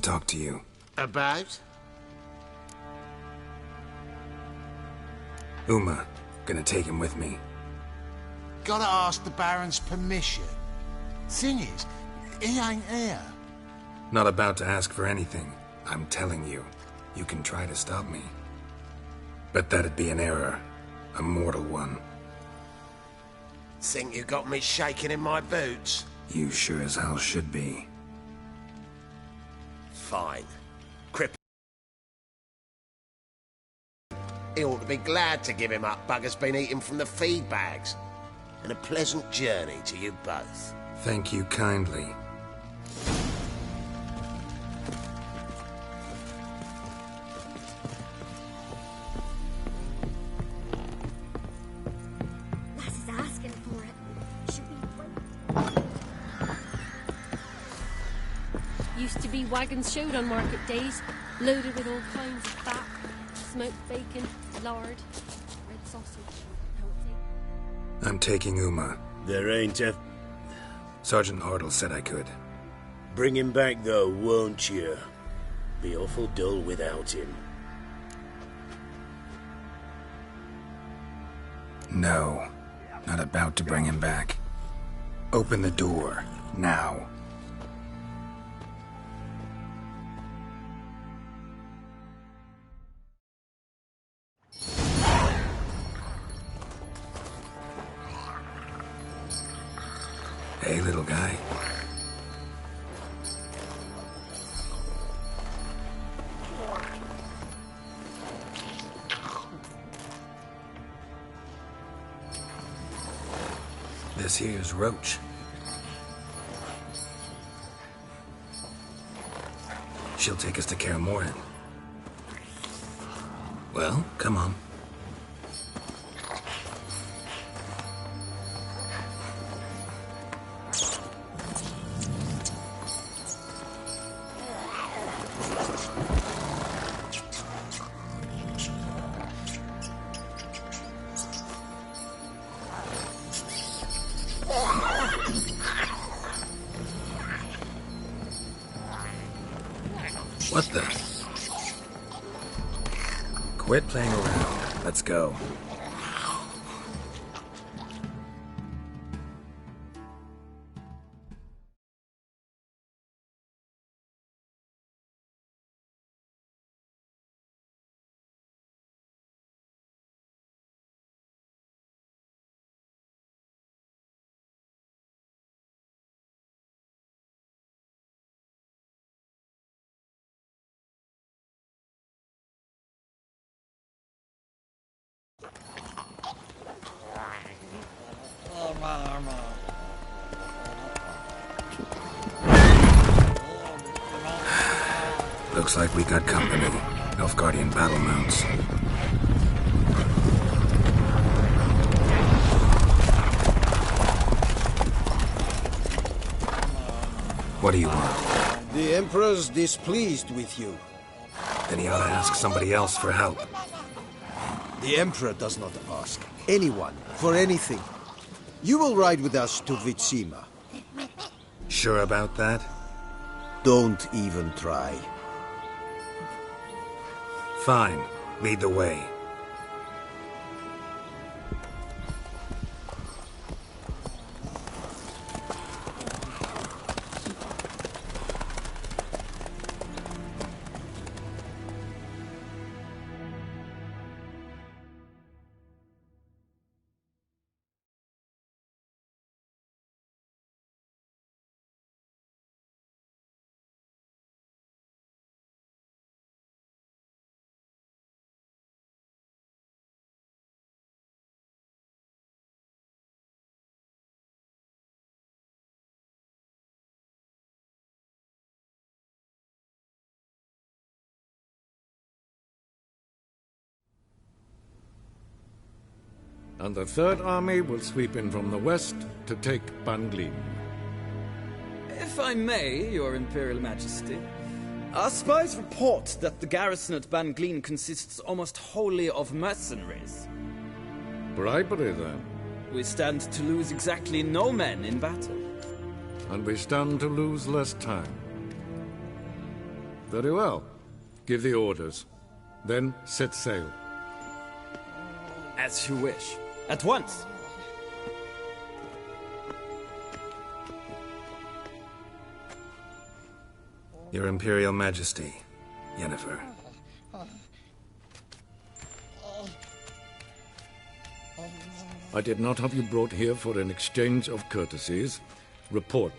talk to you. About? Uma. Gonna take him with me. Gotta ask the Baron's permission. Thing is, he ain't here. Not about to ask for anything. I'm telling you. You can try to stop me. But that'd be an error. A mortal one. Think you got me shaking in my boots? You sure as hell should be. Fine. Crip. He ought to be glad to give him up. Bugger's been eating from the feed bags. And a pleasant journey to you both. Thank you kindly. Lass is asking for it. Should we wait? Used to be wagons showed on market days, loaded with all kinds of fat, smoked bacon, lard, red sausage. Now it's I'm taking Uma. There ain't a... Sergeant Hartle said I could. Bring him back, though, won't you? Be awful dull without him. No. Not about to bring him back. Open the door. Now. Hey, little guy. This here's Roach. She'll take us to Kaer Morhen. Well, come on. What the? Quit playing around. Let's go. Looks like we got company. Nilfgaardian battle mounts. What do you want? The Emperor's displeased with you. Then he ought to ask somebody else for help. The Emperor does not ask anyone for anything. You will ride with us to Vitsima. Sure about that? Don't even try. Fine. Lead the way. And the Third Army will sweep in from the west to take Banglin. If I may, Your Imperial Majesty, our spies report that the garrison at Banglin consists almost wholly of mercenaries. Bribery, then. We stand to lose exactly no men in battle. And we stand to lose less time. Very well. Give the orders. Then set sail. As you wish. At once! Your Imperial Majesty, Yennefer. I did not have you brought here for an exchange of courtesies. Report.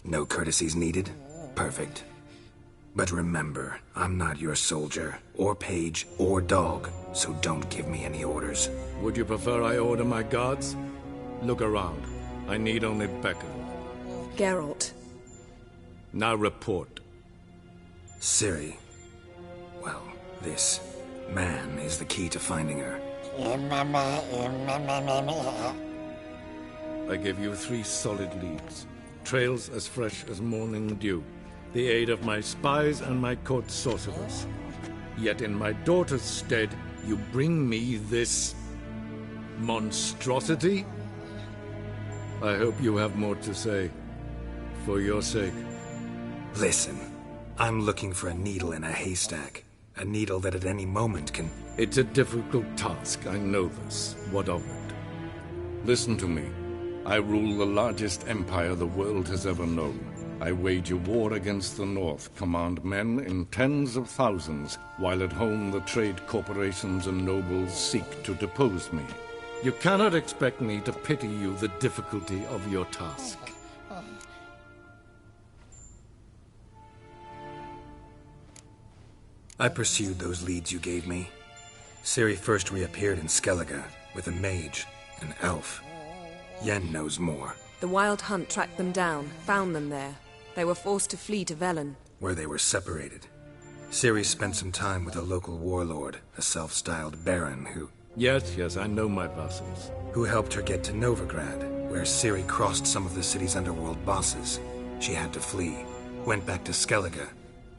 No courtesies needed? Perfect. But remember, I'm not your soldier, or page, or dog, so don't give me any orders. Would you prefer I order my guards? Look around. I need only beckon. Geralt. Now report. Ciri. Well, this man is the key to finding her. I give you 3 solid leads. Trails as fresh as morning dew. The aid of my spies and my court sorcerers. Yet in my daughter's stead, you bring me this monstrosity? I hope you have more to say. For your sake. Listen, I'm looking for a needle in a haystack. A needle that at any moment can... It's a difficult task, I know this. What of it? Listen to me. I rule the largest empire the world has ever known. I wage a war against the North, command men in tens of thousands, while at home the trade corporations and nobles seek to depose me. You cannot expect me to pity you the difficulty of your task. I pursued those leads you gave me. Ciri first reappeared in Skellige with a mage, an elf. Yen knows more. The Wild Hunt tracked them down, found them there. They were forced to flee to Velen. Where they were separated. Ciri spent some time with a local warlord, a self-styled baron who... Yes, I know my vassals. Who helped her get to Novigrad, where Ciri crossed some of the city's underworld bosses. She had to flee, went back to Skellige,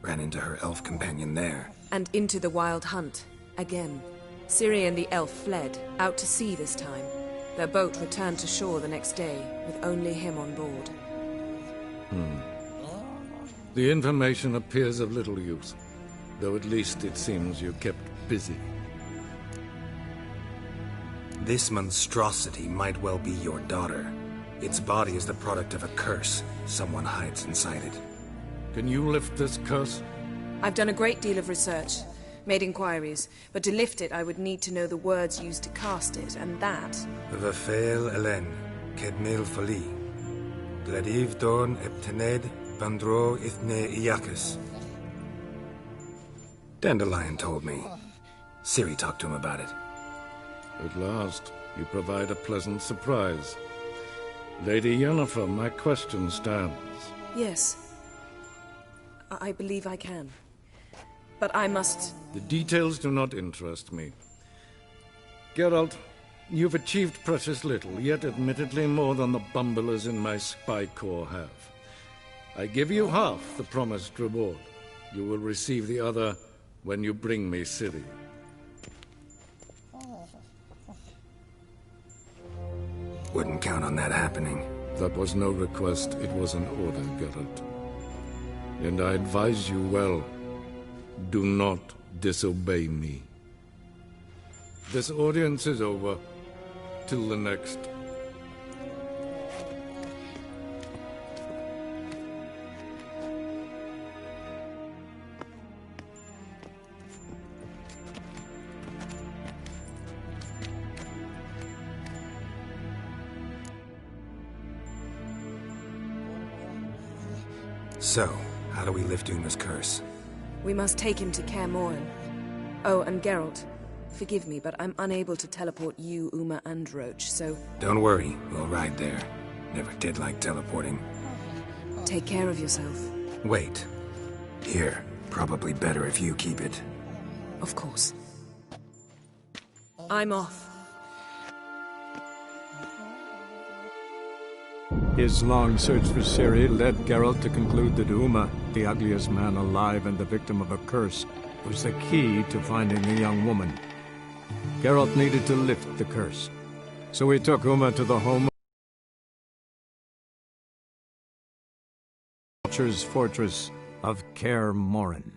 ran into her elf companion there. And into the Wild Hunt, again. Ciri and the elf fled, out to sea this time. Their boat returned to shore the next day, with only him on board. The information appears of little use, though at least it seems you kept busy. This monstrosity might well be your daughter. Its body is the product of a curse someone hides inside it. Can you lift this curse? I've done a great deal of research, made inquiries, but to lift it I would need to know the words used to cast it, and that... Vafel Elen, Kedmil Fali, Gladiv Dorn Eptened, Bandro Ithne Iacus. Dandelion told me. Ciri talked to him about it. At last, you provide a pleasant surprise. Lady Yennefer, my question stands. Yes. I believe I can. But I must... The details do not interest me. Geralt, you've achieved precious little, yet admittedly more than the bumblers in my spy corps have. I give you half the promised reward. You will receive the other when you bring me Ciri. Wouldn't count on that happening. That was no request, it was an order, Geralt. And I advise you well, do not disobey me. This audience is over. Till the next. So, how do we lift Uma's curse? We must take him to Kaer Morhen. Oh, and Geralt, forgive me, but I'm unable to teleport you, Uma, and Roach, so... Don't worry, we'll ride there. Never did like teleporting. Take care of yourself. Wait. Here, probably better if you keep it. Of course. I'm off. His long search for Ciri led Geralt to conclude that Uma, the ugliest man alive and the victim of a curse, was the key to finding the young woman. Geralt needed to lift the curse, so he took Uma to the home Vulture's fortress of Kaer Morhen.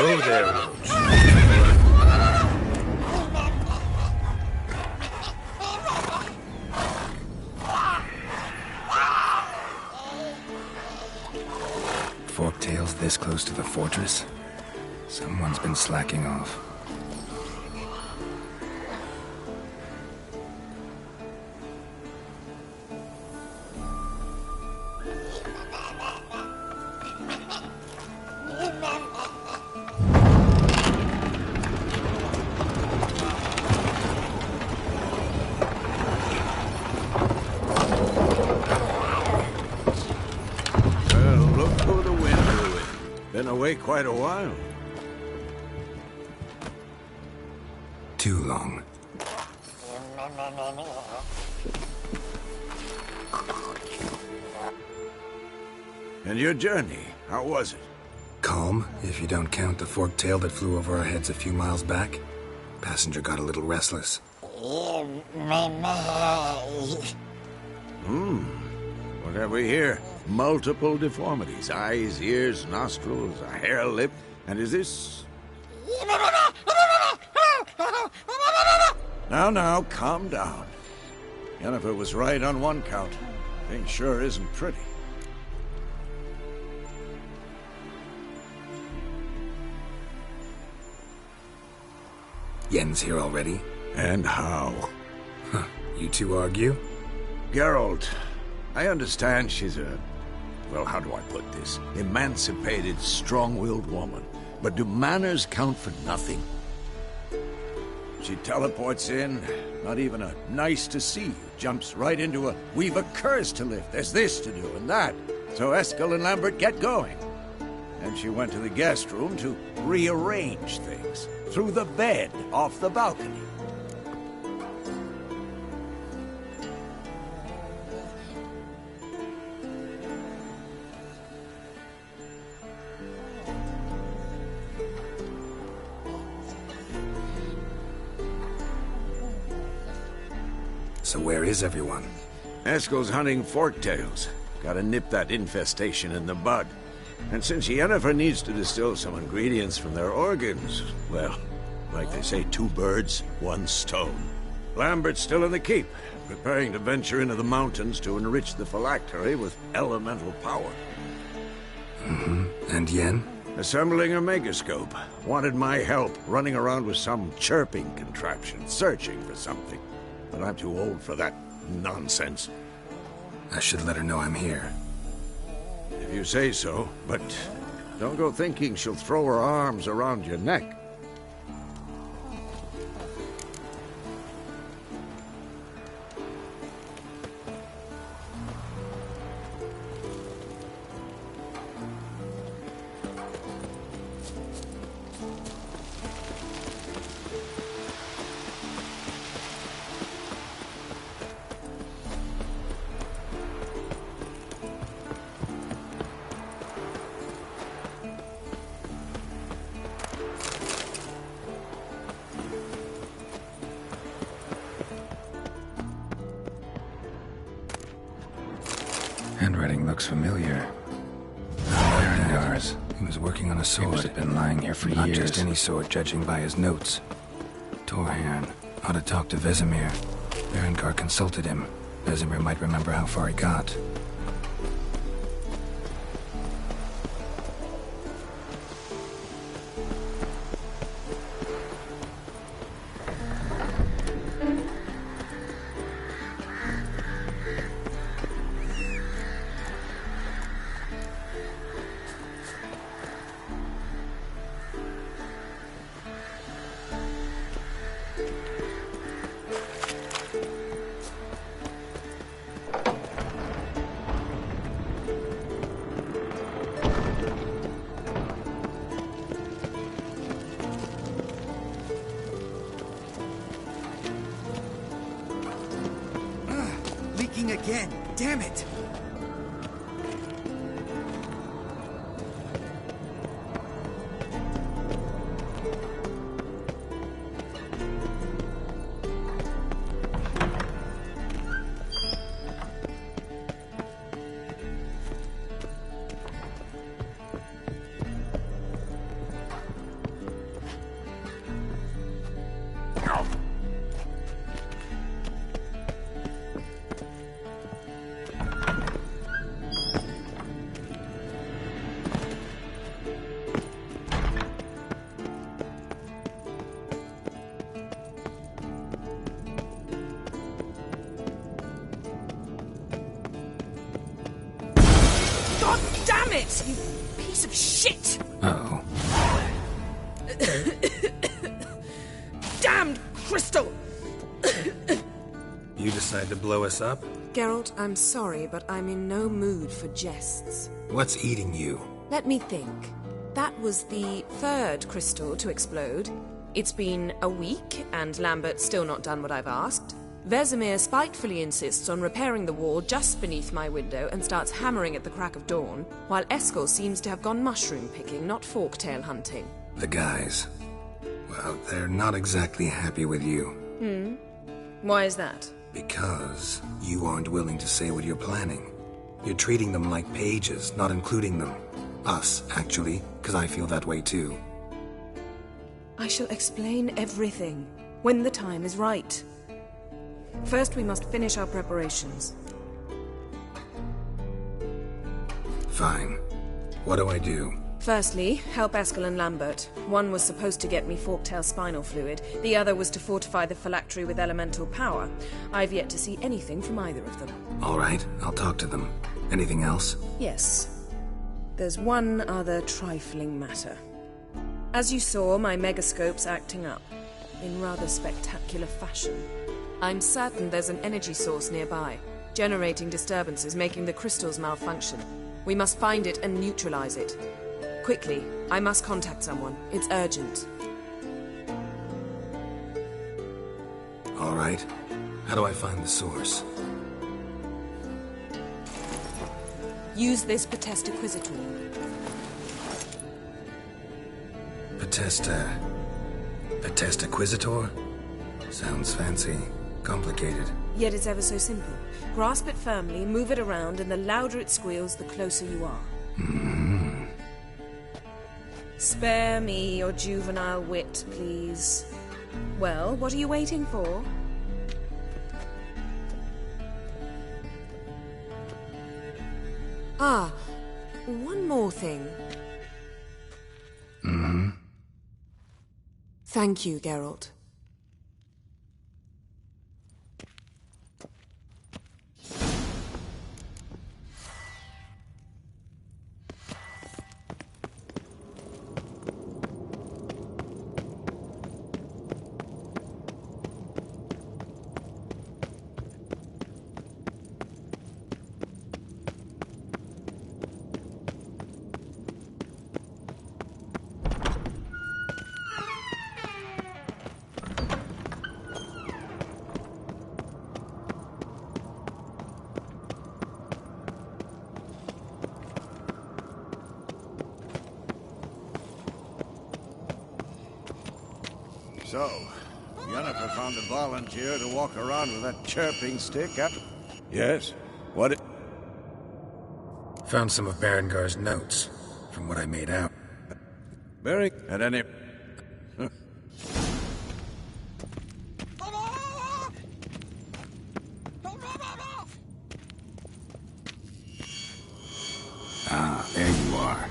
Oh, there, Roach. Forktails this close to the fortress? Someone's been slacking off. Been away quite a while. Too long. And your journey, how was it? Calm, if you don't count the forktail that flew over our heads a few miles back. Passenger got a little restless. What have we here? Multiple deformities. Eyes, ears, nostrils, a hair lip. And is this... Now, calm down. Yennefer was right on one count. Thing sure isn't pretty. Yen's here already? And how? Huh. You two argue? Geralt, I understand she's a... well, how do I put this? Emancipated, strong-willed woman. But do manners count for nothing? She teleports in, not even a nice to see you, jumps right into a we've a curse to lift, there's this to do and that. So Eskel and Lambert get going. And she went to the guest room to rearrange things. Through the bed, off the balcony. So where is everyone? Eskel's hunting forktails. Gotta nip that infestation in the bud. And since Yennefer needs to distill some ingredients from their organs, well, like they say, 2 birds, 1 stone. Lambert's still in the keep, preparing to venture into the mountains to enrich the phylactery with elemental power. And Yen? Assembling a megascope. Wanted my help, running around with some chirping contraption, searching for something. But I'm too old for that nonsense. I should let her know I'm here. If you say so, but don't go thinking she'll throw her arms around your neck. Handwriting looks familiar. Ours. He was working on a sword. It must have been lying here for years. Not just any sword, judging by his notes. Torhan. Ought to talk to Vesemir. Berengar consulted him. Vesemir might remember how far he got. again. Damn it! God damn it! You piece of shit! Uh-oh. Damned crystal! You decide to blow us up? Geralt, I'm sorry, but I'm in no mood for jests. What's eating you? Let me think. That was the third crystal to explode. It's been a week, and Lambert's still not done what I've asked. Vesemir spitefully insists on repairing the wall just beneath my window and starts hammering at the crack of dawn, while Eskel seems to have gone mushroom picking, not forktail hunting. The guys. Well, they're not exactly happy with you. Why is that? Because you aren't willing to say what you're planning. You're treating them like pages, not including them. Us, actually, because I feel that way too. I shall explain everything, when the time is right. First, we must finish our preparations. Fine. What do I do? Firstly, help Eskel and Lambert. One was supposed to get me forktail spinal fluid, the other was to fortify the phylactery with elemental power. I've yet to see anything from either of them. All right, I'll talk to them. Anything else? Yes. There's one other trifling matter. As you saw, my megascope's acting up, in rather spectacular fashion. I'm certain there's an energy source nearby, generating disturbances, making the crystals malfunction. We must find it and neutralize it. Quickly, I must contact someone. It's urgent. All right. How do I find the source? Use this Potesta Inquisitor. Potesta Inquisitor? Sounds fancy. Complicated. Yet it's ever so simple. Grasp it firmly, move it around, and the louder it squeals, the closer you are. Spare me your juvenile wit, please. Well, what are you waiting for? Ah, one more thing. Thank you, Geralt. So, Yennefer found a volunteer to walk around with that chirping stick, huh? Yes? What Found some of Berengar's notes, from what I made out. Very... At any... Ah, there you are.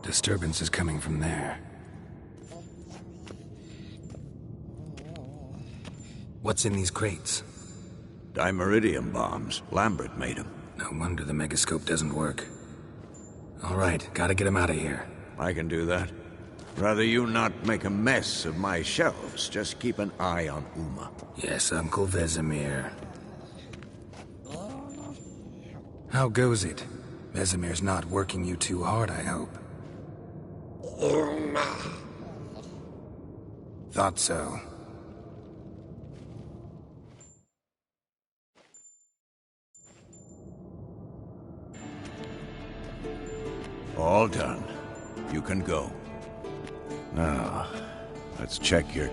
Disturbance is coming from there. What's in these crates? Dimeridium bombs. Lambert made them. No wonder the megascope doesn't work. All right, gotta get him out of here. I can do that. Rather you not make a mess of my shelves. Just keep an eye on Uma. Yes, Uncle Vesemir. How goes it? Vesemir's not working you too hard, I hope. Thought so. All done. You can go. Now, let's check your...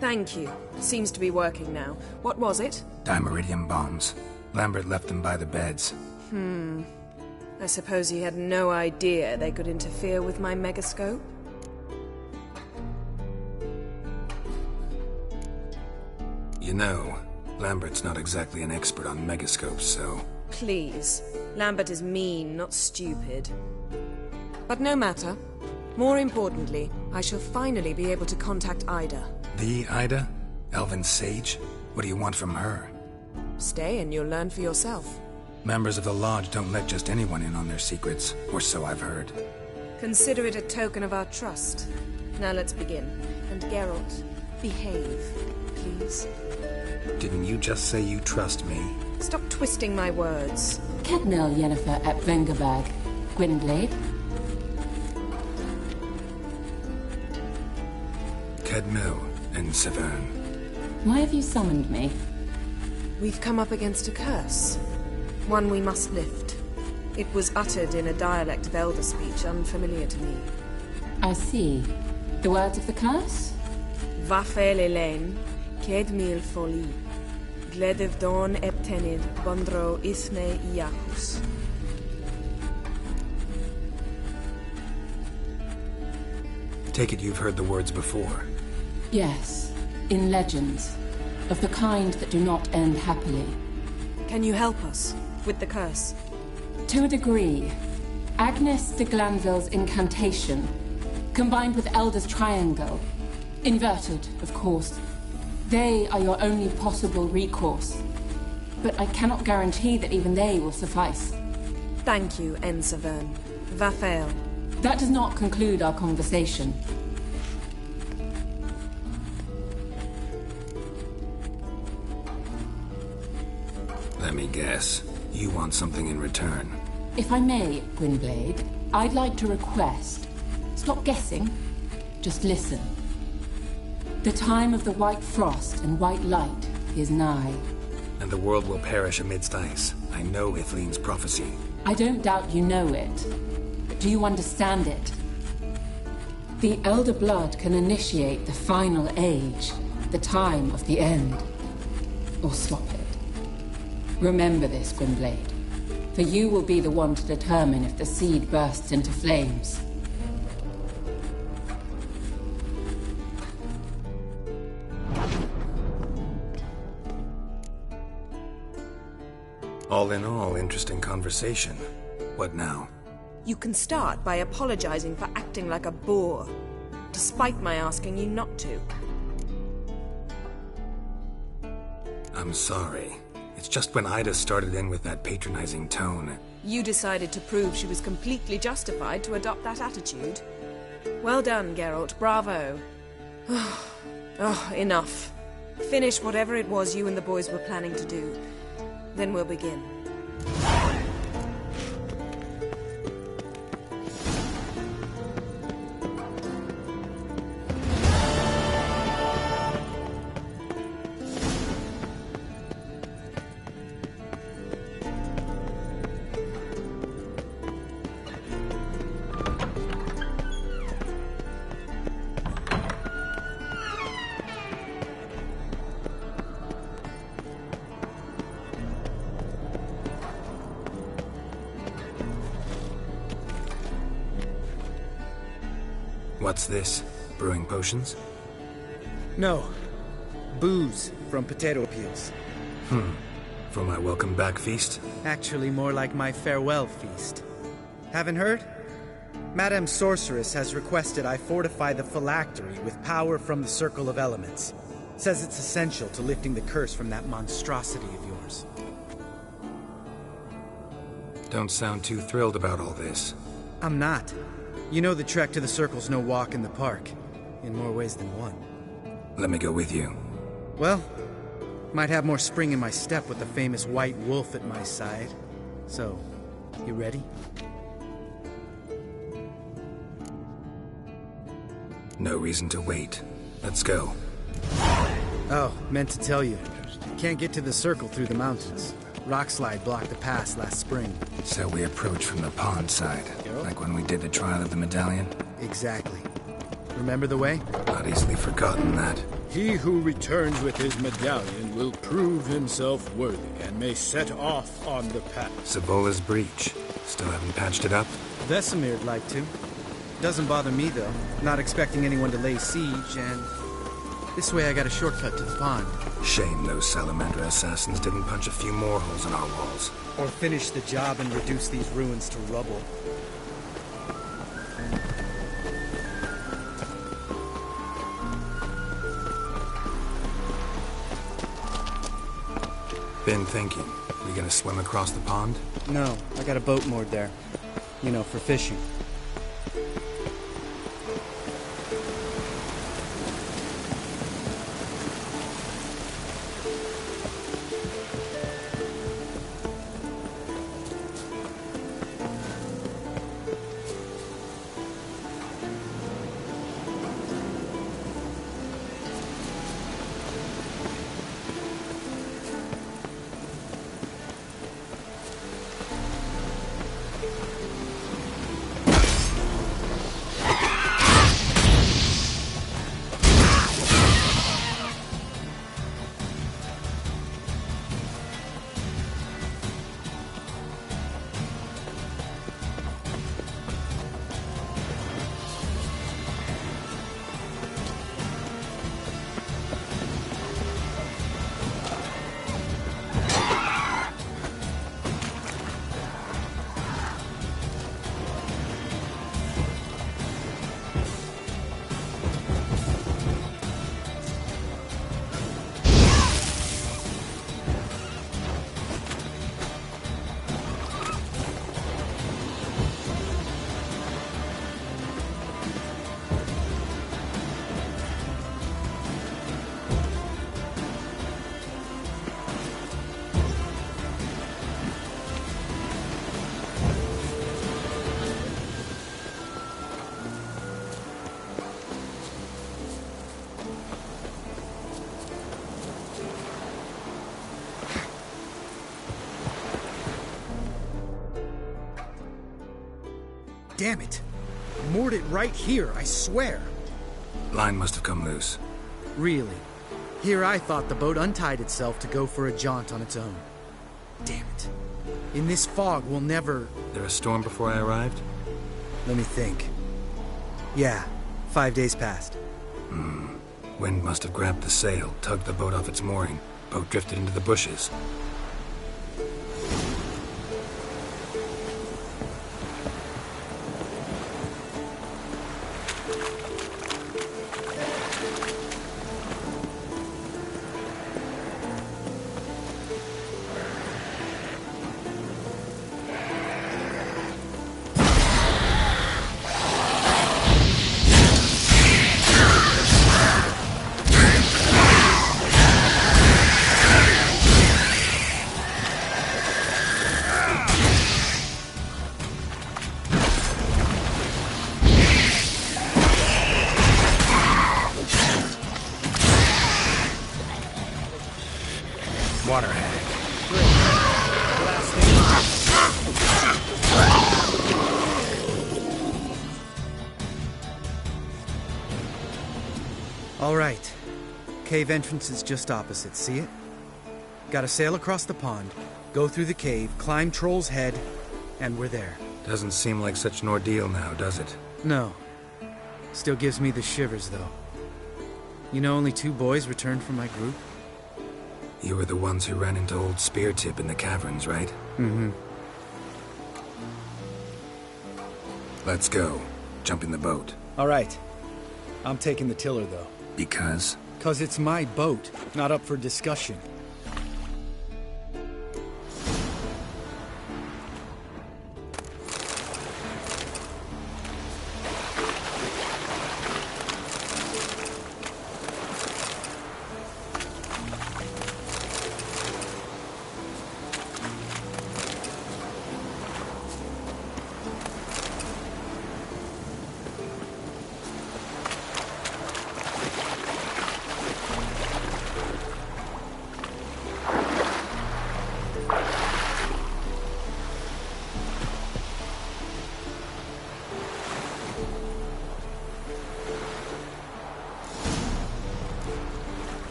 Thank you. Seems to be working now. What was it? Dimeridium bombs. Lambert left them by the beds. I suppose he had no idea they could interfere with my megascope? You know, Lambert's not exactly an expert on megascopes, so... Please. Lambert is mean, not stupid. But no matter. More importantly, I shall finally be able to contact Ida. The Ida? Elven sage? What do you want from her? Stay and you'll learn for yourself. Members of the Lodge don't let just anyone in on their secrets, or so I've heard. Consider it a token of our trust. Now let's begin. And Geralt, behave, please. Didn't you just say you trust me? Stop twisting my words. Kednel Yennefer at Vengerberg. Gwynblade. Kedmil and Severn. Why have you summoned me? We've come up against a curse. One we must lift. It was uttered in a dialect of Elder speech unfamiliar to me. I see. The words of the curse? Vafel Elaine, Kedmil Foli, Gledev Don Eptenid, Bondro Isne Iacus. Take it you've heard the words before. Yes, in legends. Of the kind that do not end happily. Can you help us with the curse? To a degree. Agnes de Glanville's incantation, combined with Elder's triangle, inverted, of course. They are your only possible recourse. But I cannot guarantee that even they will suffice. Thank you, Severn. Vafel. That does not conclude our conversation. Let me guess. You want something in return. If I may, Gwynblade, I'd like to request. Stop guessing. Just listen. The time of the white frost and white light is nigh. And the world will perish amidst ice. I know Ithleen's prophecy. I don't doubt you know it. But do you understand it? The Elder Blood can initiate the final age, the time of the end. Or stop it. Remember this, Gwynblade. For you will be the one to determine if the seed bursts into flames. All in all, interesting conversation. What now? You can start by apologizing for acting like a boor, despite my asking you not to. I'm sorry. It's just when Ida started in with that patronizing tone. You decided to prove she was completely justified to adopt that attitude. Well done, Geralt. Bravo. Oh, enough. Finish whatever it was you and the boys were planning to do. Then we'll begin. What's this? brewing potions? No. Booze from potato peels. For my welcome back feast? Actually, more like my farewell feast. Haven't heard? Madame Sorceress has requested I fortify the phylactery with power from the Circle of Elements. Says it's essential to lifting the curse from that monstrosity of yours. Don't sound too thrilled about all this. I'm not. You know the trek to the Circle's no walk in the park. In more ways than one. Let me go with you. Well, might have more spring in my step with the famous white wolf at my side. So, you ready? No reason to wait. Let's go. Oh, meant to tell you. Can't get to the Circle through the mountains. Rockslide blocked the pass last spring. So we approach from the pond side, like when we did the trial of the medallion? Exactly. Remember the way? Not easily forgotten that. He who returns with his medallion will prove himself worthy and may set off on the path. Sabola's breach. Still haven't patched it up? Vesemir'd like to. Doesn't bother me, though. Not expecting anyone to lay siege, and this way I got a shortcut to the pond. Shame those Salamander assassins didn't punch a few more holes in our walls. Or finish the job and reduce these ruins to rubble. Been thinking. We gonna swim across the pond? No, I got a boat moored there. You know, for fishing. Damn it! Moored it right here, I swear! Line must have come loose. Really? Here I thought the boat untied itself to go for a jaunt on its own. Damn it. In this fog, we'll never... There a storm before I arrived? Let me think. Yeah, 5 days passed. Wind must have grabbed the sail, tugged the boat off its mooring. Boat drifted into the bushes. Water hag. All right. Cave entrance is just opposite, see it? Gotta sail across the pond, go through the cave, climb Troll's Head, and we're there. Doesn't seem like such an ordeal now, does it? No. Still gives me the shivers, though. You know, only 2 boys returned from my group. You were the ones who ran into old Speartip in the caverns, right? Mm-hmm. Let's go. Jump in the boat. All right. I'm taking the tiller, though. Because? 'Cause it's my boat, not up for discussion.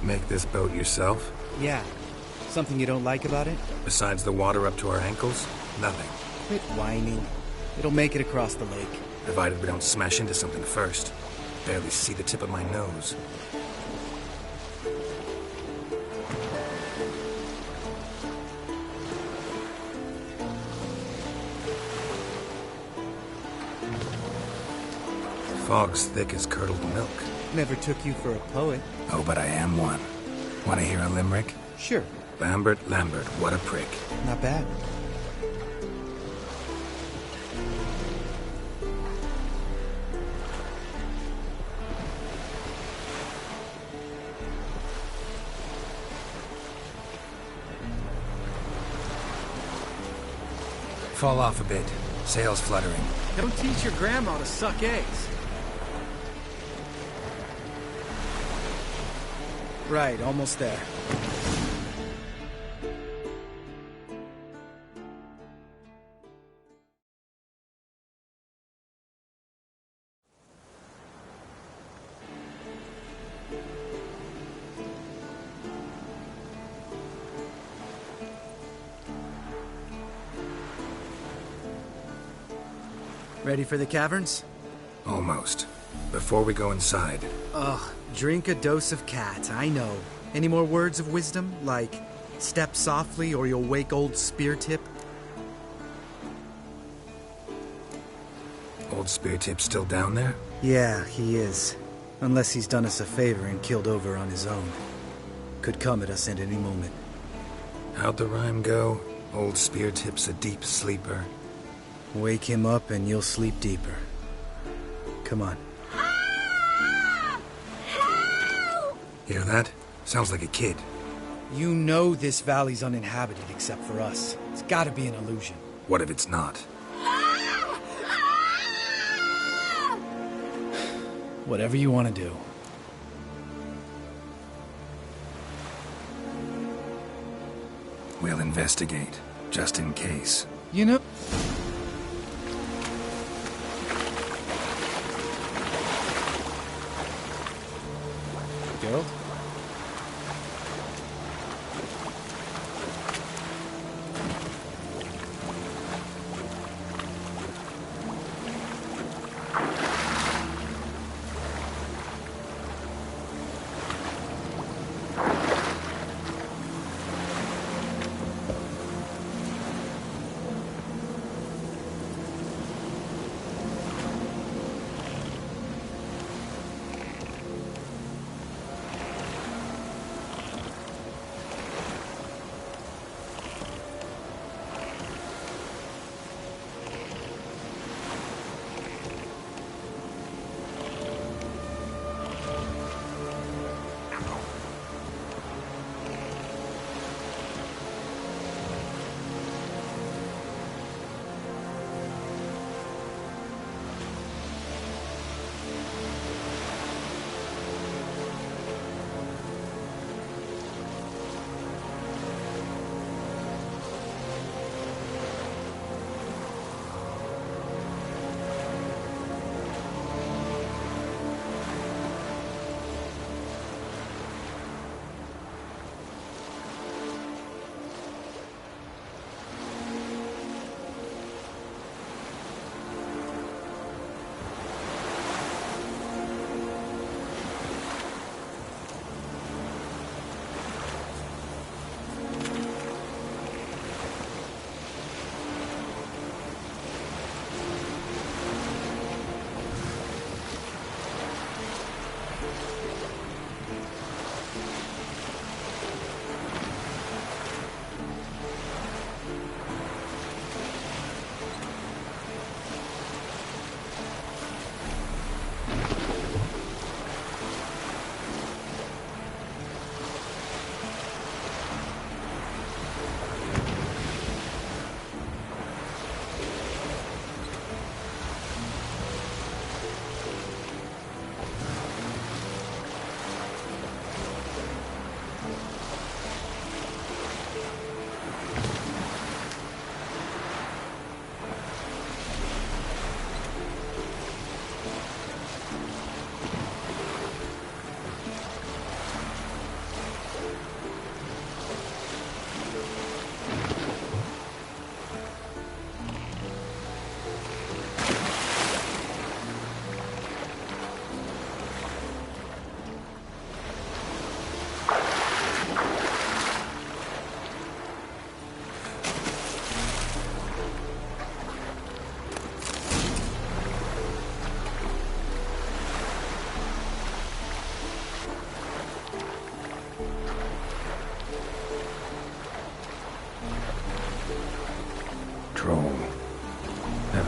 Make this boat yourself? Yeah. Something you don't like about it? Besides the water up to our ankles? Nothing. Quit whining. It'll make it across the lake. Provided we don't smash into something first. Barely see the tip of my nose. Fog's thick as curdled milk. Never took you for a poet. Oh, but I am one. Want to hear a limerick? Sure. Lambert, what a prick. Not bad. Fall off a bit. Sails fluttering. Don't teach your grandma to suck eggs. Right, almost there. Ready for the caverns? Almost. Before we go inside. Ugh, drink a dose of cat, I know. Any more words of wisdom, like step softly or you'll wake old Speartip? Old Speartip's still down there? Yeah, he is. Unless he's done us a favor and killed over on his own. Could come at us at any moment. How'd the rhyme go? Old Speartip's a deep sleeper. Wake him up and you'll sleep deeper. Come on. Hear that? Sounds like a kid. You know this valley's uninhabited except for us. It's gotta be an illusion. What if it's not? Whatever you want to do. We'll investigate, just in case. You know... Geralt?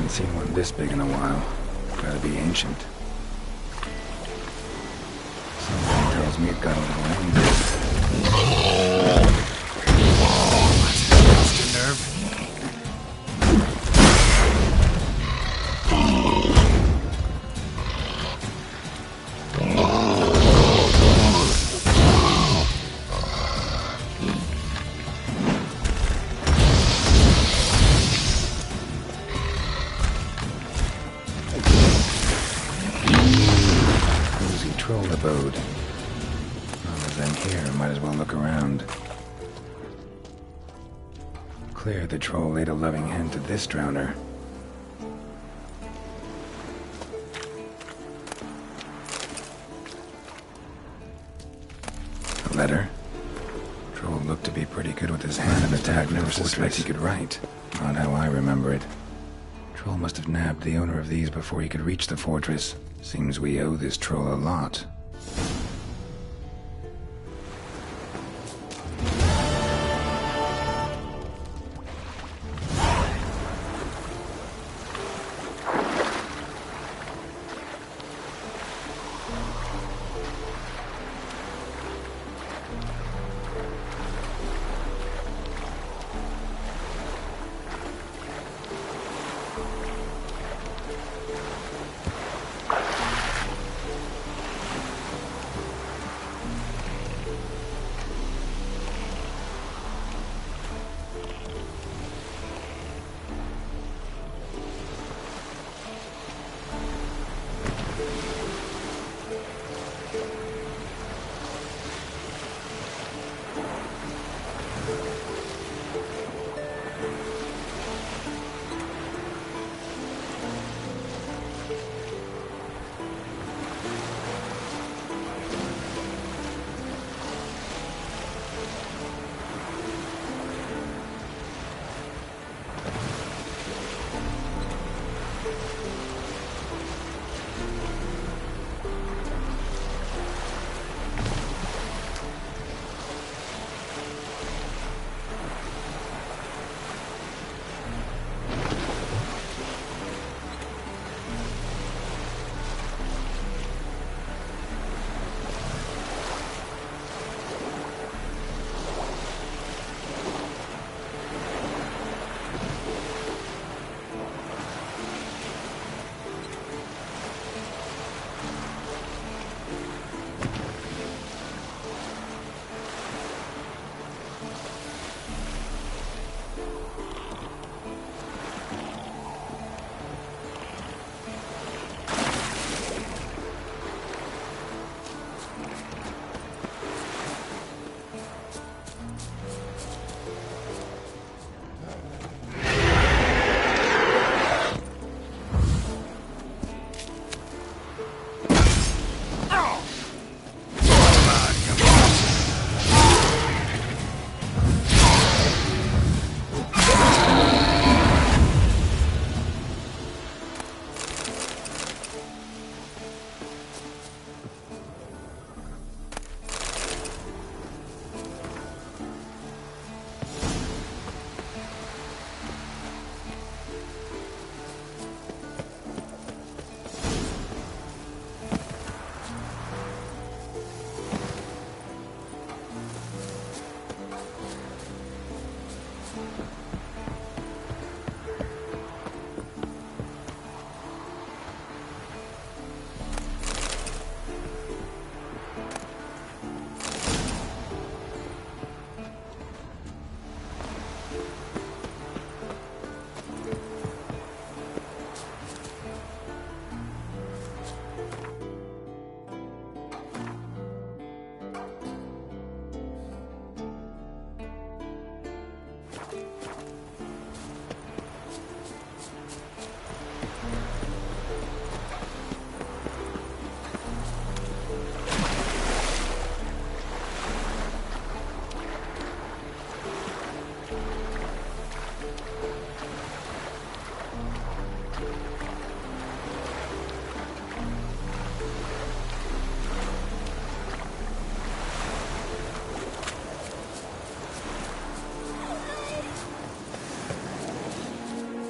Haven't seen one this big in a while. Gotta be ancient. Something tells me it got a little angry. Lost your nerve? Troll abode. Well, as I'm here, might as well look around. Clear the troll laid a loving hand to this drowner. A letter? Troll looked to be pretty good with his hand of attack. Never suspect he could write. Not how I remember it. Troll must have nabbed the owner of these before he could reach the fortress. Seems we owe this troll a lot.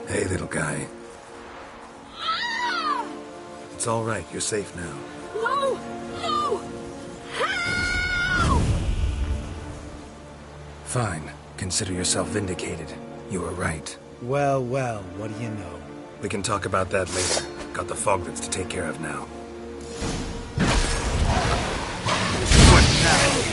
Hey, little guy. It's all right. You're safe now. No! No! Help! Fine. Consider yourself vindicated. You were right. Well, well, what do you know? We can talk about that later. Got the foglets to take care of now. What now?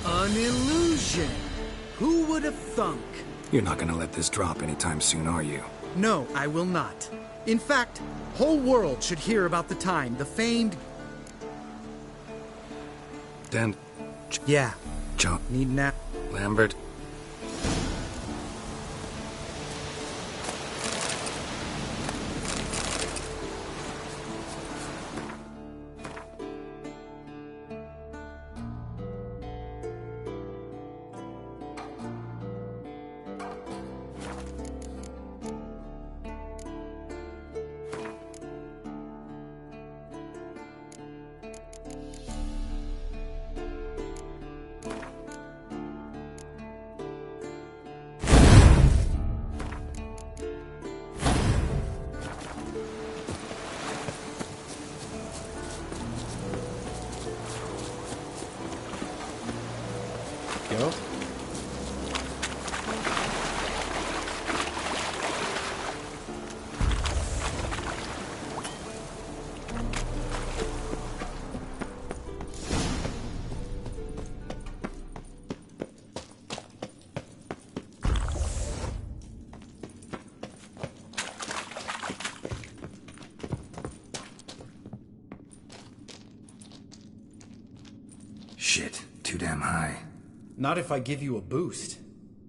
An illusion! Who would have thunk? You're not gonna let this drop anytime soon, are you? No, I will not. In fact, whole world should hear about the time the famed... Dan... Yeah. John... Need nap. Lambert... Go. Shit, too damn high. Not if I give you a boost.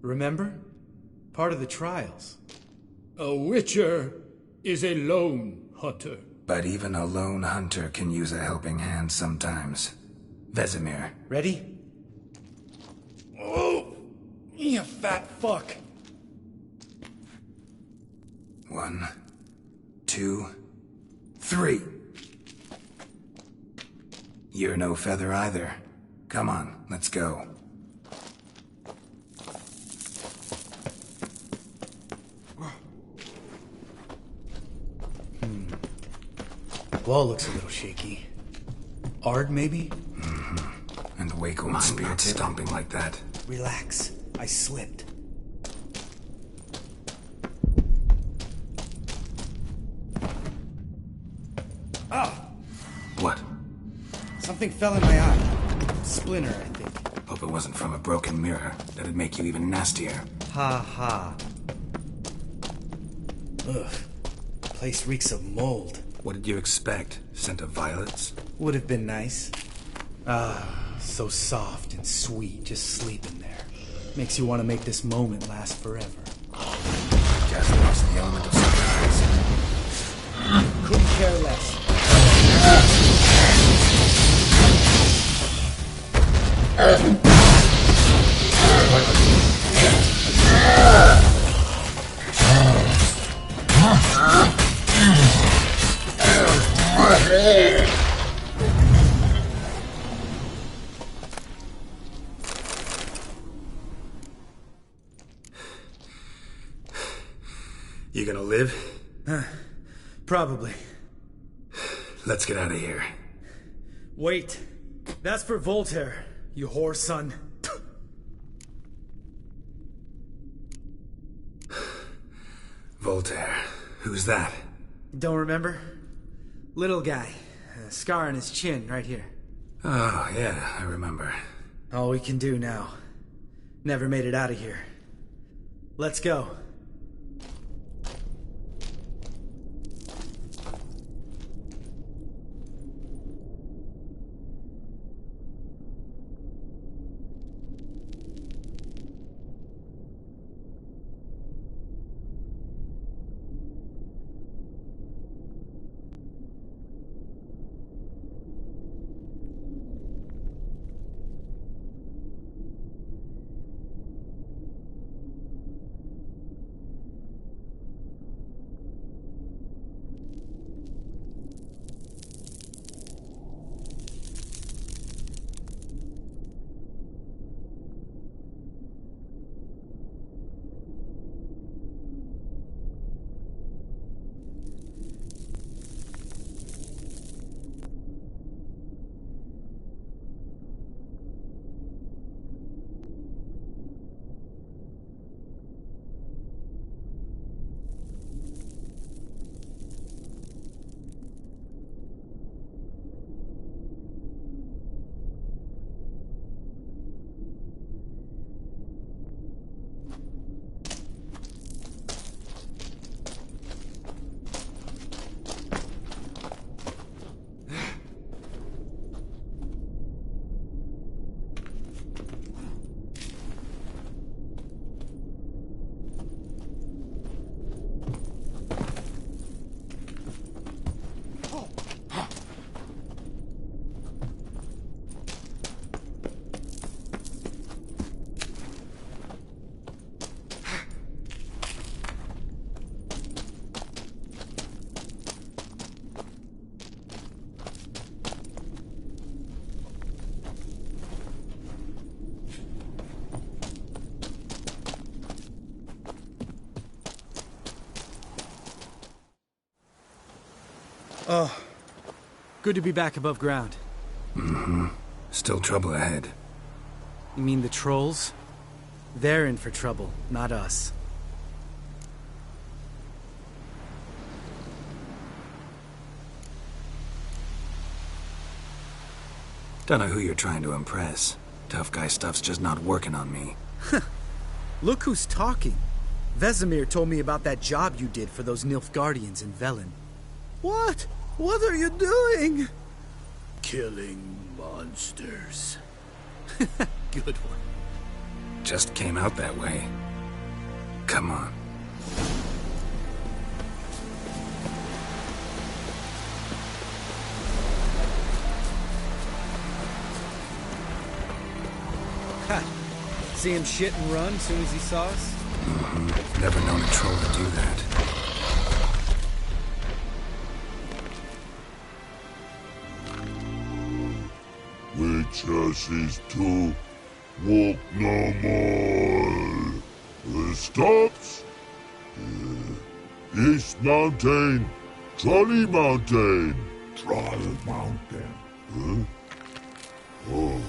Remember? Part of the trials. A witcher is a lone hunter. But even a lone hunter can use a helping hand sometimes. Vesemir. Ready? Oh! You fat fuck! 1, 2, 3. You're no feather either. Come on, let's go. Wall looks a little shaky. Ard, maybe? Mm-hmm. And Wakel's spirit stomping like that. Relax. I slipped. Ah! What? Something fell in my eye. Splinter, I think. Hope it wasn't from a broken mirror. That'd make you even nastier. Ha ha. Ugh. Place reeks of mold. What did you expect? Scent of violets? Would have been nice. Ah, so soft and sweet, just sleeping there. Makes you want to make this moment last forever. Just lost the element of surprise. Couldn't care less. Probably. Let's get out of here. Wait. That's for Voltaire, you whore son. Voltaire. Who's that? Don't remember? Little guy. A scar on his chin, right here. Oh, yeah, I remember. All we can do now. Never made it out of here. Let's go. Oh, good to be back above ground. Mm-hmm. Still trouble ahead. You mean the trolls? They're in for trouble, not us. Don't know who you're trying to impress. Tough guy stuff's just not working on me. Look who's talking. Vesemir told me about that job you did for those Nilfgaardians in Velen. What? What are you doing? Killing monsters. Good one. Just came out that way. Come on. Ha! See him shit and run as soon as he saw us? Mm-hmm. Never known a troll to do that. Witches is to walk no more. Stops. East Mountain, Trolley Mountain. Troll Mountain. Huh? Oh.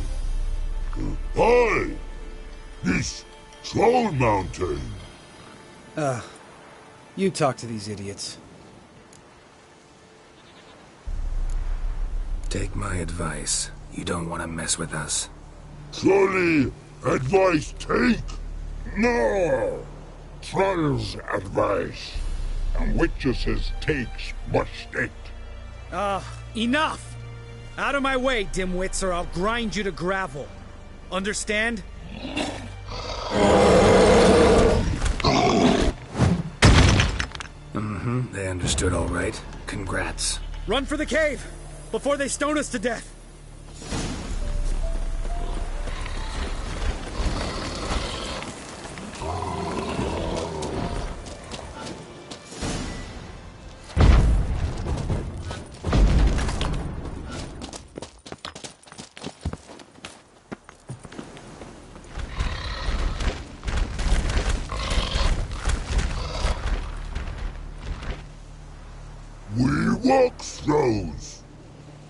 Hi! This Troll Mountain. You talk to these idiots. Take my advice. You don't want to mess with us. Trolley advice take? No! Troll's advice. And witches' takes must stick. Enough! Out of my way, dimwits, or I'll grind you to gravel. Understand? Mm-hmm. They understood all right. Congrats. Run for the cave! Before they stone us to death! We walk those.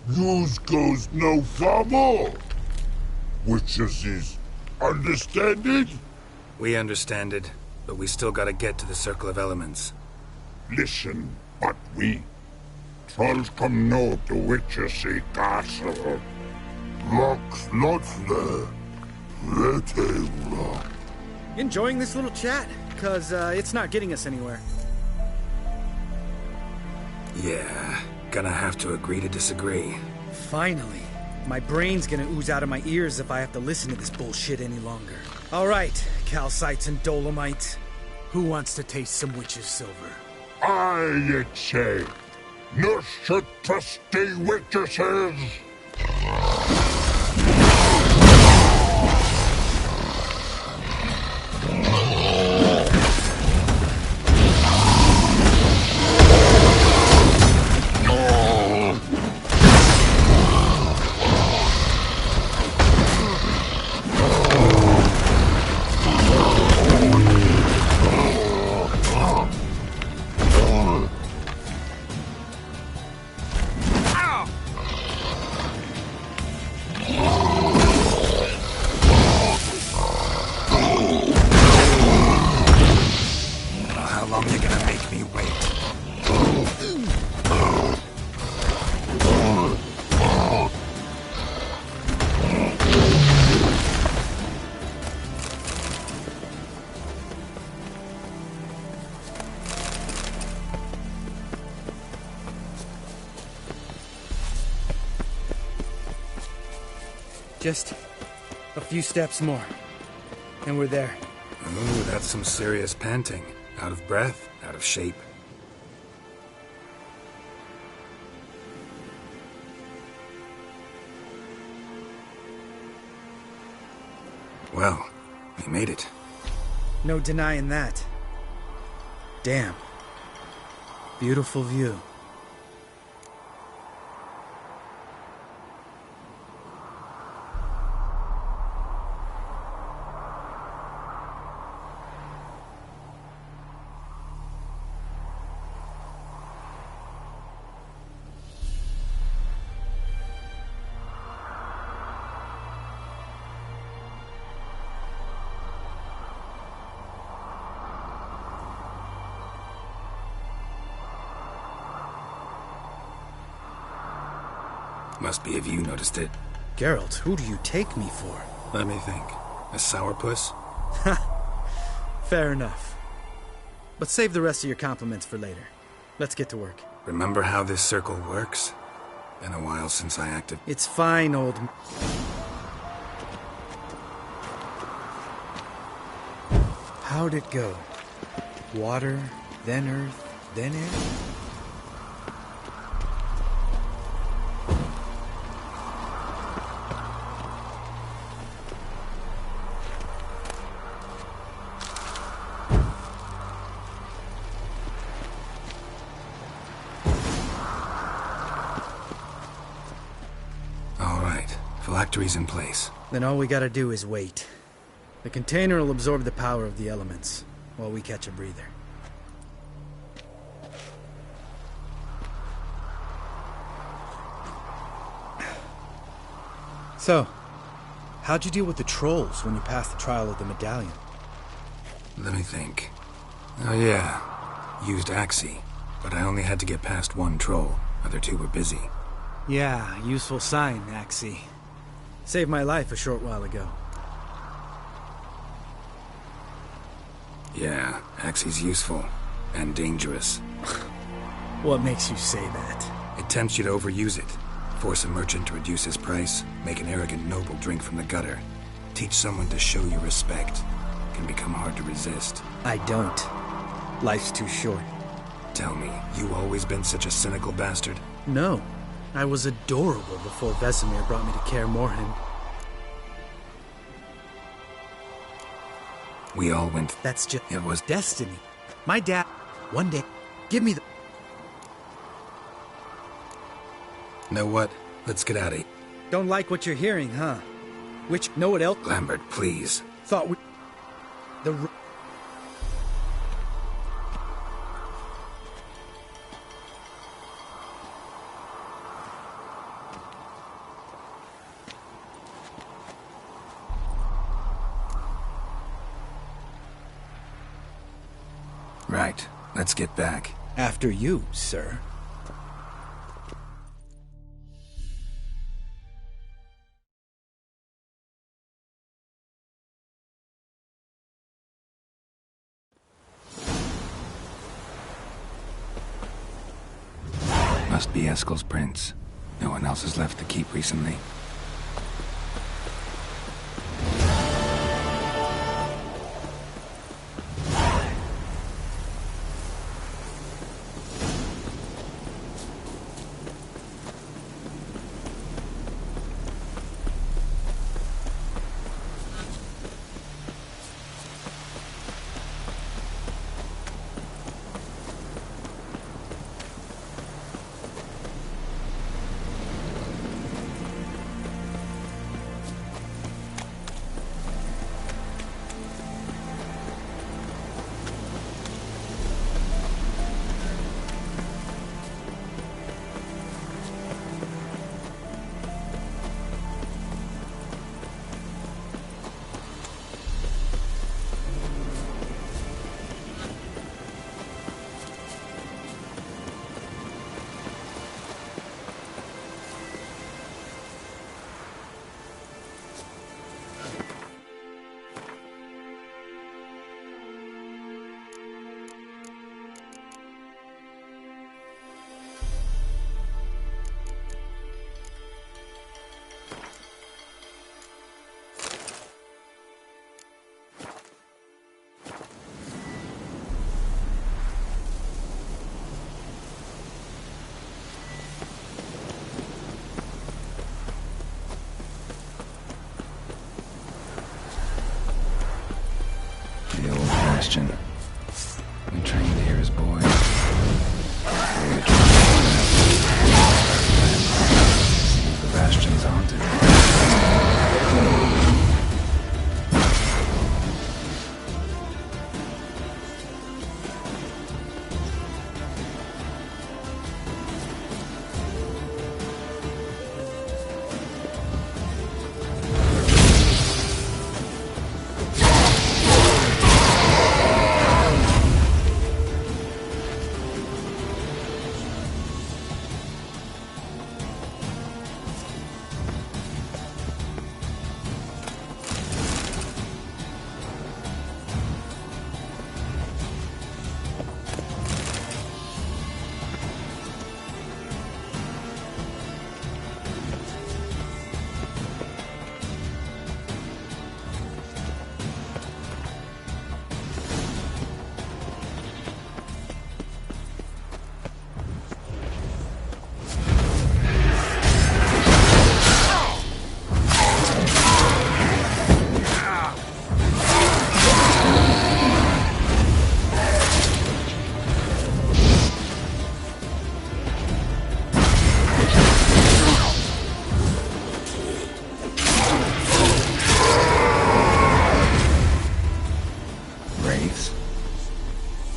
Yous goes no far more. Witches is understand it? We understand it, but we still gotta get to the Circle of Elements. Listen, but we trolls come no to witches castle. Locks lots there. Pretty rock. Enjoying this little chat? Cause it's not getting us anywhere. Yeah, gonna have to agree to disagree. Finally. My brain's gonna ooze out of my ears if I have to listen to this bullshit any longer. Alright, calcites and dolomites. Who wants to taste some witch's silver? I'd say. No should trusty witches. How long you gonna make me wait? Just a few steps more, and we're there. Ooh, that's some serious panting. Out of breath, out of shape. Well, we made it. No denying that. Damn. Beautiful view. Must be if you noticed it. Geralt, who do you take me for? Let me think. A sourpuss? Fair enough. But save the rest of your compliments for later. Let's get to work. Remember how this circle works? Been a while since I acted. It's fine, old... How'd it go? Water, then earth, then air? Phylactery's in place. Then all we gotta do is wait. The container will absorb the power of the elements, while we catch a breather. So, how'd you deal with the trolls when you passed the trial of the medallion? Let me think. Oh yeah, used Axie, but I only had to get past one troll. Other two were busy. Yeah, useful sign, Axie. Saved my life a short while ago. Yeah, Axie's useful. And dangerous. What makes you say that? It tempts you to overuse it. Force a merchant to reduce his price. Make an arrogant noble drink from the gutter. Teach someone to show you respect. Can become hard to resist. I don't. Life's too short. Tell me, you always been such a cynical bastard? No. I was adorable before Vesemir brought me to Kaer Morhen. We all went... That's just... It was... destiny. My dad... One day... Give me the... Know what? Let's get out of here. Don't like what you're hearing, huh? Which... Know what else... Lambert, please. Thought we... The... Right. Let's get back. After you, sir. Must be Eskel's prints. No one else has left the keep recently. The old bastion. We trained here as boys. The bastion's haunted.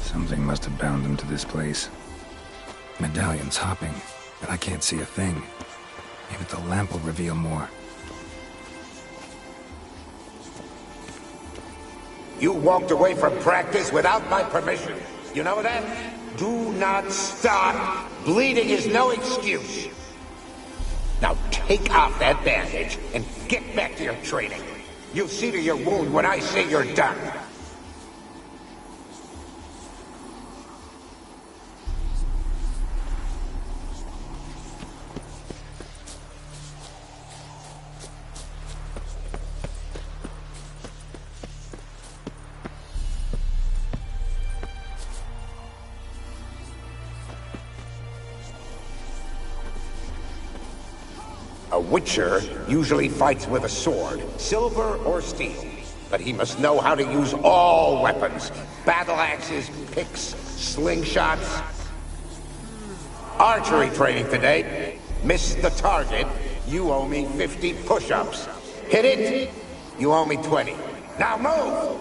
Something must have bound them to this place. Medallion's hopping, but I can't see a thing. Maybe the lamp will reveal more. You walked away from practice without my permission. You know that? Do not stop. Bleeding is no excuse. Now take off that bandage and get back to your training. You'll see to your wound when I say you're done. A Witcher usually fights with a sword, silver or steel. But he must know how to use all weapons. Battle axes, picks, slingshots. Archery training today. Miss the target, you owe me 50 push-ups. Hit it, you owe me 20. Now move!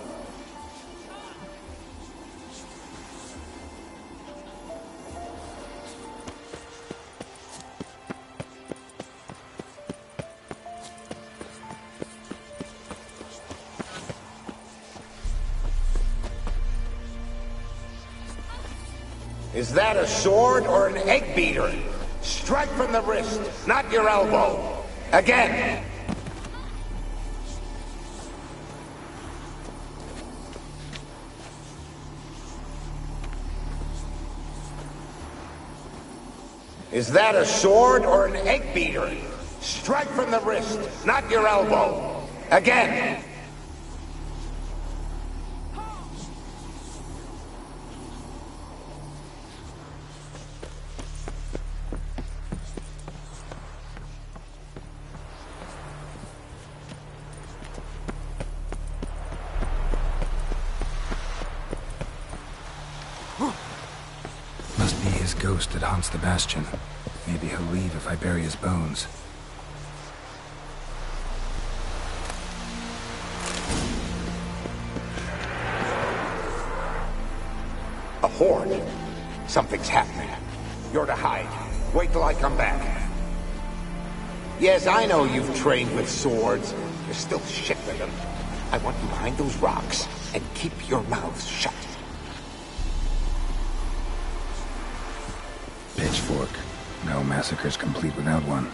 Is that a sword or an egg beater? Strike from the wrist, not your elbow. Again! Is that a sword or an egg beater? Strike from the wrist, not your elbow. Again! Must be his ghost that haunts the bastion. Maybe he'll leave if I bury his bones. A horde. Something's happening. You're to hide. Wait till I come back. Yes, I know you've trained with swords. You're still shit with them. I want you behind those rocks, and keep your mouth shut. Pitchfork. No massacre's complete without one.